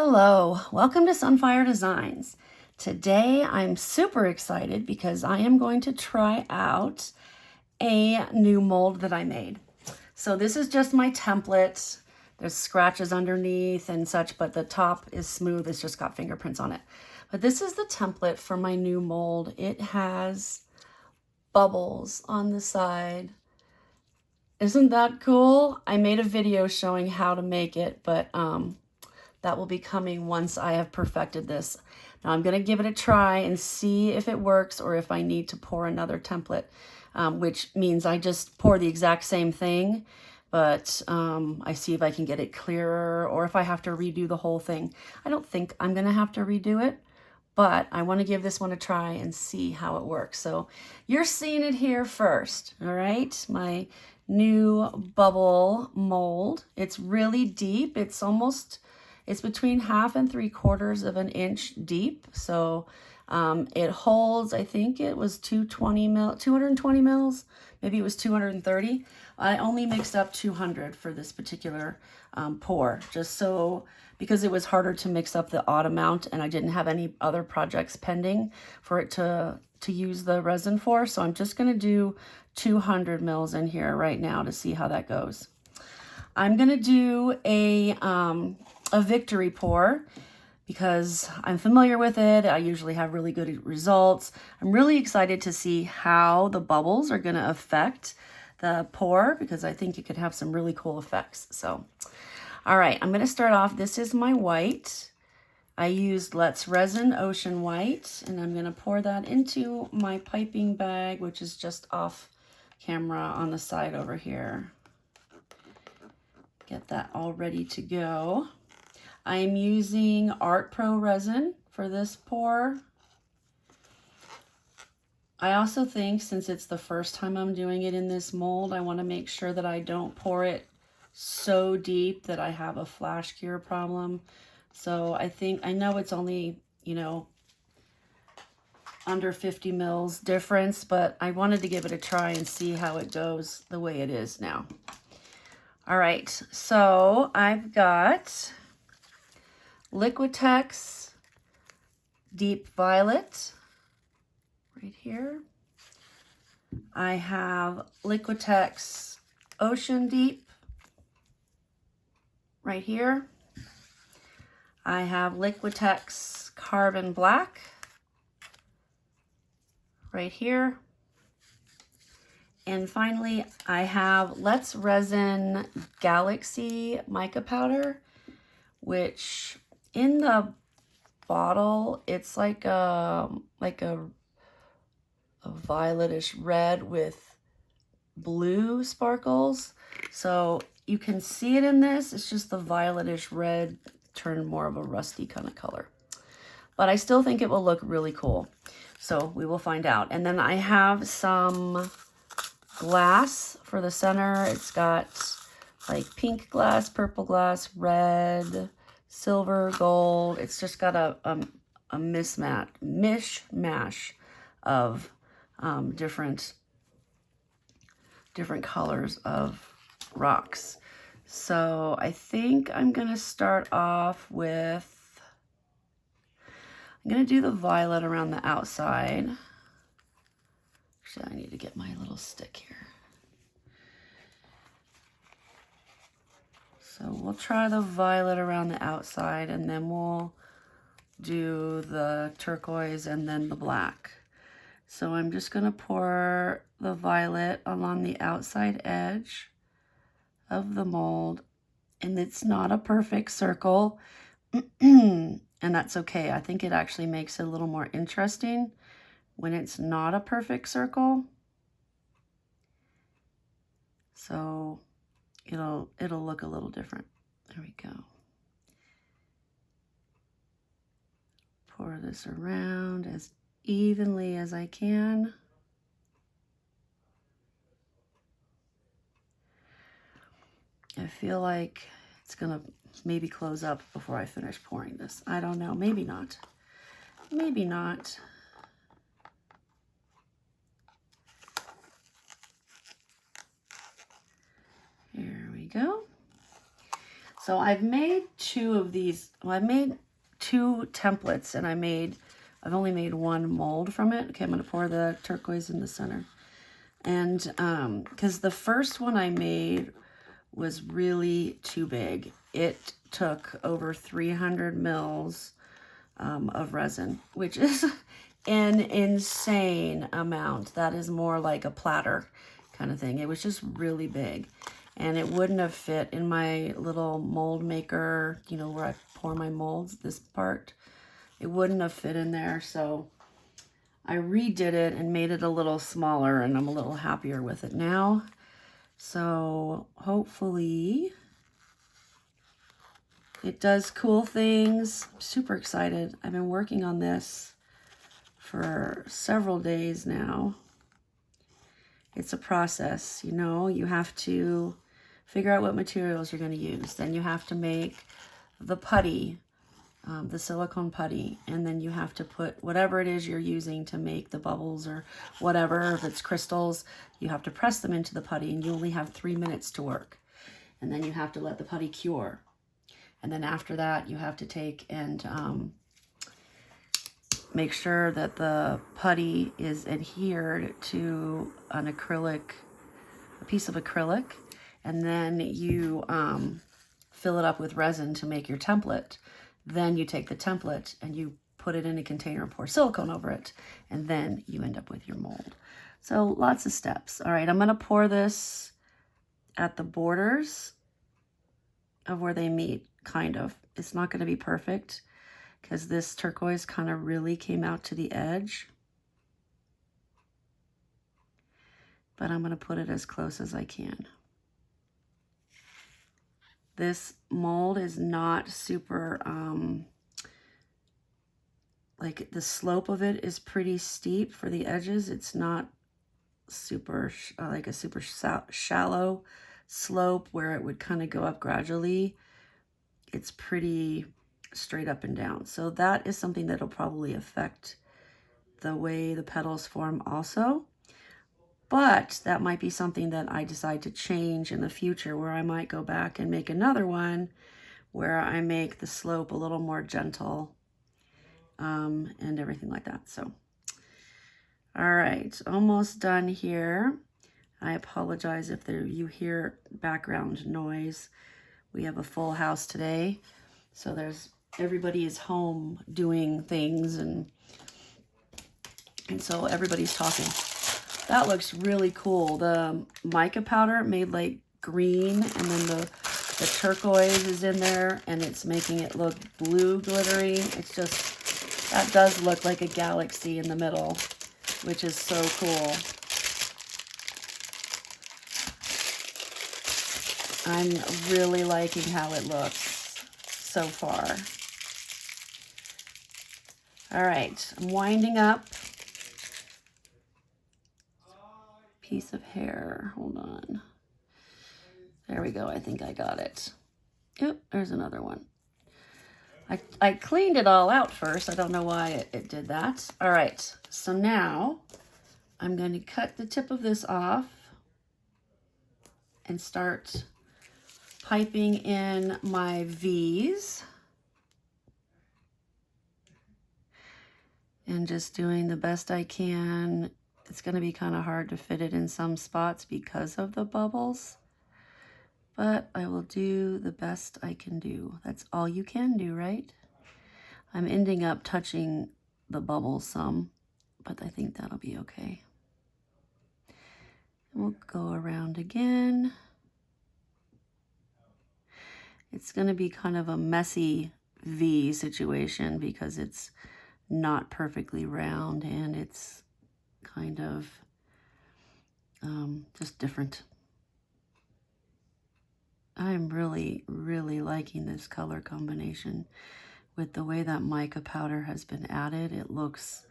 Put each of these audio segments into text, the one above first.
Hello, welcome to Sunfire Designs. Today I'm super excited because I am going to try out a new mold that I made. So this is just my template. There's scratches underneath and such, but the top is smooth. It's just got fingerprints on it. But this is the template for my new mold. It has bubbles on the side. Isn't that cool? I made a video showing how to make it, but that will be coming once I have perfected this. Now I'm going to give it a try and see if it works or if I need to pour another template, which means I just pour the exact same thing, but I see if I can get it clearer or if I have to redo the whole thing. I don't think I'm going to have to redo it, but I want to give this one a try and see how it works. So you're seeing it here first, all right? My new bubble mold. It's really deep. It's between 1/2 and 3/4 of an inch deep. So it holds, I think it was 220 mils, maybe it was 230. I only mixed up 200 for this particular pour, just so, because it was harder to mix up the odd amount and I didn't have any other projects pending for it to use the resin for. So I'm just gonna do 200 mils in here right now to see how that goes. I'm gonna do a victory pour because I'm familiar with it. I usually have really good results. I'm really excited to see how the bubbles are going to affect the pour because I think it could have some really cool effects. So, all right, I'm going to start off. This is my white. I used Let's Resin Ocean White, and I'm going to pour that into my piping bag, which is just off camera on the side over here. Get that all ready to go. I'm using Art Pro resin for this pour. I also think, since it's the first time I'm doing it in this mold, I want to make sure that I don't pour it so deep that I have a flash cure problem. So I know it's only, under 50 mils difference, but I wanted to give it a try and see how it goes the way it is now. All right, so I've got Liquitex Deep Violet right here. I have Liquitex Ocean Deep right here. I have Liquitex Carbon Black right here. And finally, I have Let's Resin Galaxy Mica Powder, which in the bottle, it's like a violetish red with blue sparkles. So you can see it in this. It's just the violetish red turned more of a rusty kind of color. But I still think it will look really cool. So we will find out. And then I have some glass for the center. It's got like pink glass, purple glass, red, silver, gold. It's just got a mishmash of different colors of rocks. So I think I'm gonna start off with, I'm gonna do the violet around the outside. Actually, I need to get my little stick here. So we'll try the violet around the outside and then we'll do the turquoise and then the black. So I'm just gonna pour the violet along the outside edge of the mold, and it's not a perfect circle, and that's okay. I think it actually makes it a little more interesting when it's not a perfect circle. So it'll look a little different. There we go. Pour this around as evenly as I can. I feel like it's gonna maybe close up before I finish pouring this. I don't know, maybe not. Maybe not. Here we go. So I've made 2 of these. Well, I've made 2 templates, and I've only made 1 mold from it. Okay, I'm going to pour the turquoise in the center. And because the first one I made was really too big. It took over 300 mils of resin, which is an insane amount. That is more like a platter kind of thing. It was just really big, and it wouldn't have fit in my little mold maker, you know, where I pour my molds, this part. It wouldn't have fit in there, so I redid it and made it a little smaller, and I'm a little happier with it now. So hopefully it does cool things. I'm super excited. I've been working on this for several days now. It's a process, you know. You have to figure out what materials you're going to use. Then you have to make the putty, the silicone putty, and then you have to put whatever it is you're using to make the bubbles or whatever. If it's crystals, you have to press them into the putty, and you only have 3 minutes to work. And then you have to let the putty cure. And then after that, you have to take and make sure that the putty is adhered to an acrylic, a piece of acrylic, and then you fill it up with resin to make your template. Then you take the template and you put it in a container and pour silicone over it, and then you end up with your mold. So lots of steps. All right, I'm gonna pour this at the borders of where they meet, kind of. It's not gonna be perfect because this turquoise kind of really came out to the edge. But I'm gonna put it as close as I can. This mold is not super, like the slope of it is pretty steep for the edges. It's not super, like a super shallow slope where it would kind of go up gradually. It's pretty straight up and down. So that is something that'll probably affect the way the petals form also. But that might be something that I decide to change in the future, where I might go back and make another one where I make the slope a little more gentle and everything like that. So, all right, almost done here. I apologize if you hear background noise. We have a full house today, so everybody is home doing things, and so everybody's talking. That looks really cool. The mica powder made like green, and then the turquoise is in there, and it's making it look blue glittery. It's just, that does look like a galaxy in the middle, which is so cool. I'm really liking how it looks so far. All right, I'm winding up. Piece of hair, hold on. There we go, I think I got it. Oop, there's another one. I cleaned it all out first. I don't know why it did that. All right, so now I'm going to cut the tip of this off and start piping in my V's. And just doing the best I can. It's going to be kind of hard to fit it in some spots because of the bubbles, but I will do the best I can do. That's all you can do, right? I'm ending up touching the bubbles some, but I think that'll be okay. And we'll go around again. It's going to be kind of a messy V situation because it's not perfectly round, and it's kind of just different. I'm really, really liking this color combination with the way that mica powder has been added. It looks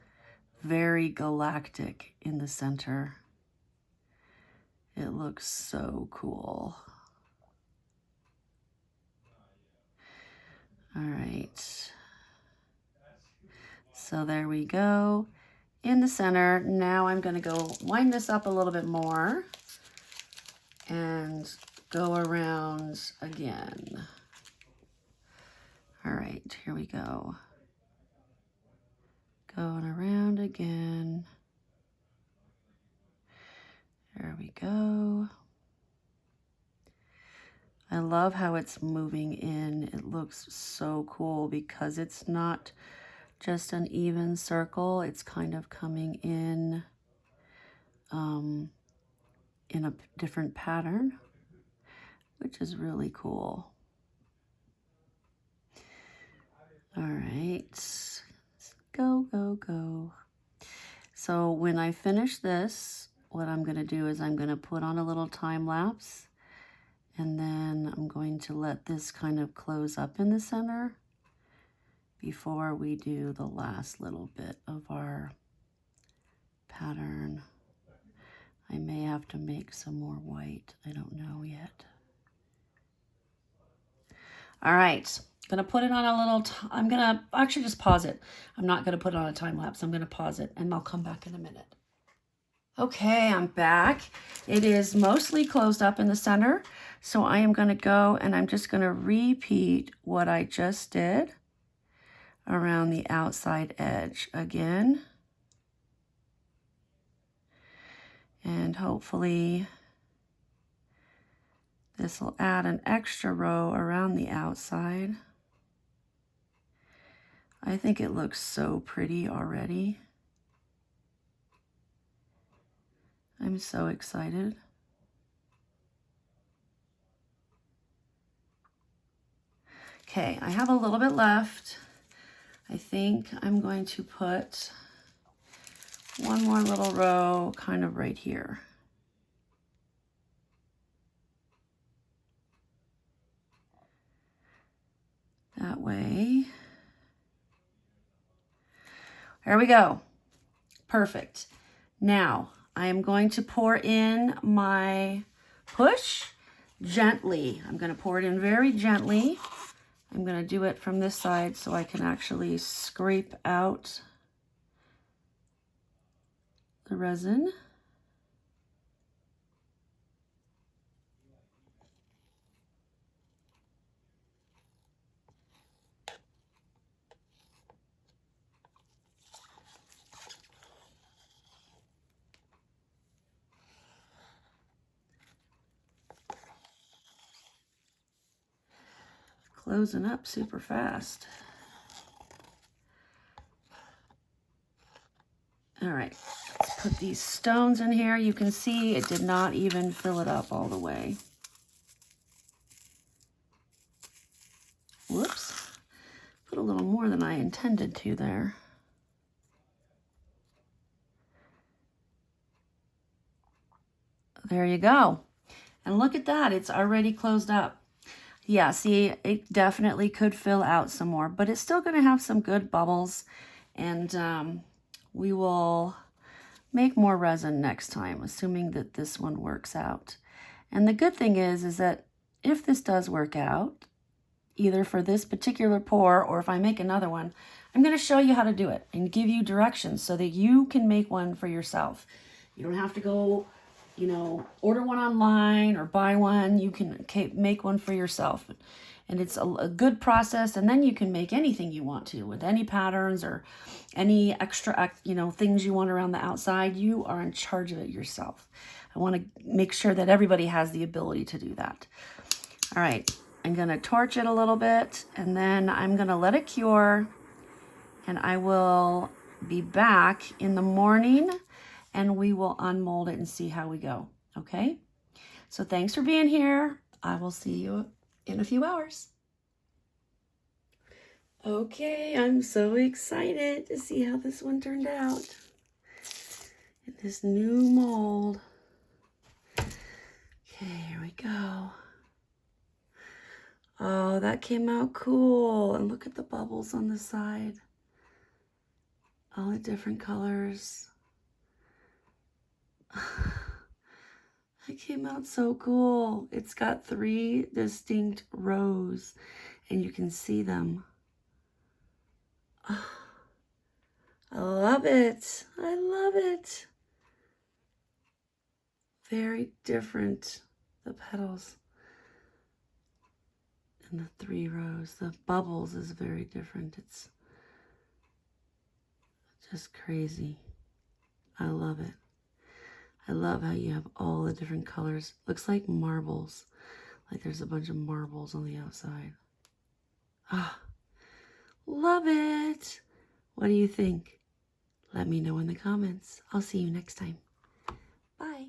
very galactic in the center. It looks so cool. All right. So there we go. In the center. Now I'm going to go wind this up a little bit more and go around again. All right, here we go. Going around again. There we go. I love how it's moving in. It looks so cool because it's not just an even circle. It's kind of coming in a different pattern, which is really cool. All right, go, go, go. So when I finish this, what I'm going to do is I'm going to put on a little time lapse, and then I'm going to let this kind of close up in the center before we do the last little bit of our pattern. I may have to make some more white. I don't know yet. All right, gonna put it on a little, I'm gonna actually just pause it. I'm not gonna put it on a time lapse. I'm gonna pause it and I'll come back in a minute. Okay, I'm back. It is mostly closed up in the center. So I am gonna go and I'm just gonna repeat what I just did around the outside edge again. And hopefully this will add an extra row around the outside. I think it looks so pretty already. I'm so excited. Okay, I have a little bit left. I think I'm going to put one more little row kind of right here. That way. There we go. Perfect. Now I am going to pour in my push gently. I'm going to pour it in very gently. I'm going to do it from this side so I can actually scrape out the resin. Closing up super fast. All right, let's put these stones in here. You can see it did not even fill it up all the way. Whoops, put a little more than I intended to there. There you go. And look at that, it's already closed up. Yeah, see, it definitely could fill out some more, but it's still gonna have some good bubbles, and we will make more resin next time, assuming that this one works out. And the good thing is that if this does work out, either for this particular pour or if I make another one, I'm gonna show you how to do it and give you directions so that you can make one for yourself. You don't have to go, you know, order one online or buy one. You can make one for yourself. And it's a good process, and then you can make anything you want to with any patterns or any extra, you know, things you want around the outside. You are in charge of it yourself. I want to make sure that everybody has the ability to do that. All right, I'm going to torch it a little bit, and then I'm going to let it cure, and I will be back in the morning, and we will unmold it and see how we go, okay? So thanks for being here. I will see you in a few hours. Okay, I'm so excited to see how this one turned out. In this new mold. Okay, here we go. Oh, that came out cool. And look at the bubbles on the side. All the different colors. It came out so cool. It's got 3 distinct rows, and you can see them. Oh, I love it. I love it. Very different, the petals. And the 3 rows, the bubbles is very different. It's just crazy. I love it. I love how you have all the different colors. Looks like marbles. Like there's a bunch of marbles on the outside. Ah, love it. What do you think? Let me know in the comments. I'll see you next time. Bye.